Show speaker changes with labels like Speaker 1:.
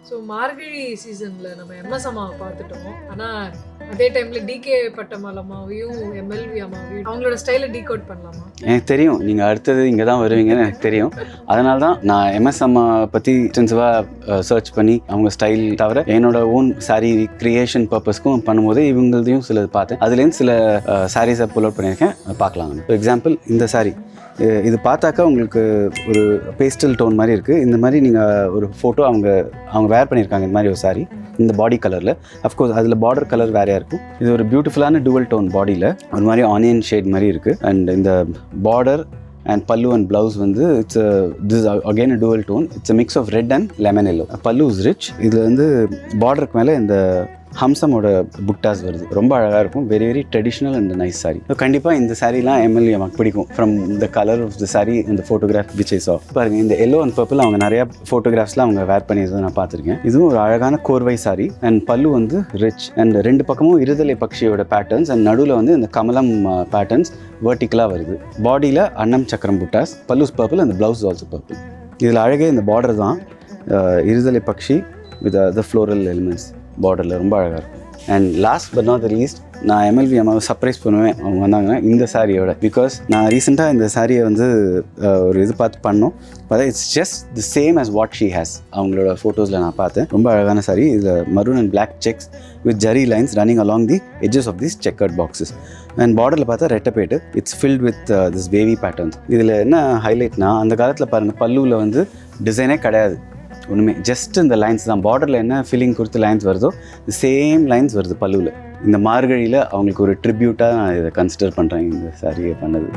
Speaker 1: So மார்கழி சீசன்ல நம்ம MS அம்மாவை பார்த்துட்டோம். ஆனா அதே டைம்ல டிகே பட்டம்மாள் அம்மாவையும் எம்எல்வி அம்மாவையும் அவங்களோட ஸ்டைலை டீகோட் பண்ணலாமா?
Speaker 2: எனக்கு தெரியும் நீங்கள் அடுத்தது இங்கே தான் வருவீங்கன்னு எனக்கு தெரியும். அதனால தான் நான் எம்எஸ் அம்மா பற்றி எக்ஸ்டென்சிவாக சர்ச் பண்ணி அவங்க ஸ்டைல் தவிர என்னோட ஓன் சாரீ கிரியேஷன் பர்பஸ்க்கும் பண்ணும்போது இவங்களதையும் சிலது பார்த்தேன். அதுலேருந்து சில சாரீஸை புல் அவுட் பண்ணியிருக்கேன், பார்க்கலாம். ஃபார் எக்ஸாம்பிள் இந்த சாரீ இது பார்த்தாக்கா உங்களுக்கு ஒரு பேஸ்டல் டோன் மாதிரி இருக்குது. இந்த மாதிரி நீங்கள் ஒரு ஃபோட்டோ அவங்க வேர் பண்ணியிருக்காங்க இந்த மாதிரி ஒரு சாரீ இந்த பாடி கலரில். அஃப்கோர்ஸ் அதில் பார்டர் கலர் வேறையாக இருக்கும். இது ஒரு பியூட்டிஃபுல்லான டுவல் டோன் பாடியில் ஒரு மாதிரி ஆனியன் ஷேட் மாதிரி இருக்குது. அண்ட் இந்த பார்டர் அண்ட் பல்லு அண்ட் ப்ளவுஸ் வந்து this again a dual tone. It's a mix of red and lemon yellow. பல்லு இஸ் ரிச். இதில் வந்து பார்டருக்கு மேலே இந்த ஹம்சமோட புட்டாஸ் வருது. ரொம்ப அழகாக இருக்கும். Very very traditional and nice sari. கண்டிப்பாக இந்த சாரீலாம் எம்எல்ஏ எனக்கு பிடிக்கும். From the colour of the sari இந்த ஃபோட்டோகிராஃப் விச் ஐ saw. பாருங்கள், இந்த எல்லோ அண்ட் பர்பிள் அவங்க நிறையா ஃபோட்டோகிராஃப்ஸ்லாம் அவங்க வேர் பண்ணியிருந்ததை நான் பார்த்துருக்கேன். இதுவும் ஒரு அழகான கோர்வை சாரீ. அண்ட் பல்லு வந்து ரிச் அண்ட் ரெண்டு பக்கமும் இருதலை பக்ஷியோட பேட்டர்ன்ஸ் அண்ட் நடுவில் வந்து இந்த கமலம் பேட்டர்ன்ஸ் வெர்டிக்கலாக வருது. பாடியில் அன்னம் சக்கரம் புட்டாஸ், பல்லுஸ் purple and blouse also purple. இதில் அழகே இந்த பார்டர் தான் இருதலை பக்ஷி வித் த ஃப்ளோரல் எலிமெண்ட்ஸ் பார்டரில் ரொம்ப அழகாக இருக்கும். And last but not the least, நான் எம்எல்வி அம்மாவை சர்ப்ரைஸ் பண்ணுவேன் அவங்க வந்தாங்கன்னா இந்த சாரியோட. பிகாஸ் நான் ரீசெண்டாக இந்த சாரியை வந்து ஒரு இது பார்த்து பண்ணோம். பார்த்தா it's just the same as what she has. அவங்களோட ஃபோட்டோஸில் நான் பார்த்தேன். ரொம்ப அழகான சாரி. இதில் maroon and black checks with zari lines running along the edges of these checkered boxes. And பார்டரில் பார்த்தா ரெட்டப்பேட்டு. It's filled with this wavy patterns. இதில் என்ன ஹைலைட்னா, அந்த காலத்தில் பாருங்கள் பல்லுவில் வந்து டிசைனே கிடையாது ஒன்றுமே, ஜஸ்ட் இந்த லைன்ஸ் தான். பார்டரில் என்ன ஃபில்லிங் கொடுத்து லைன்ஸ் வருதோ சேம் லைன்ஸ் வருது பல்லுவில். இந்த மார்கழியில் அவங்களுக்கு ஒரு ட்ரிபியூட்டாக நான் இதை கன்சிடர் பண்ணுறேன் இந்த சாரியை பண்ணது.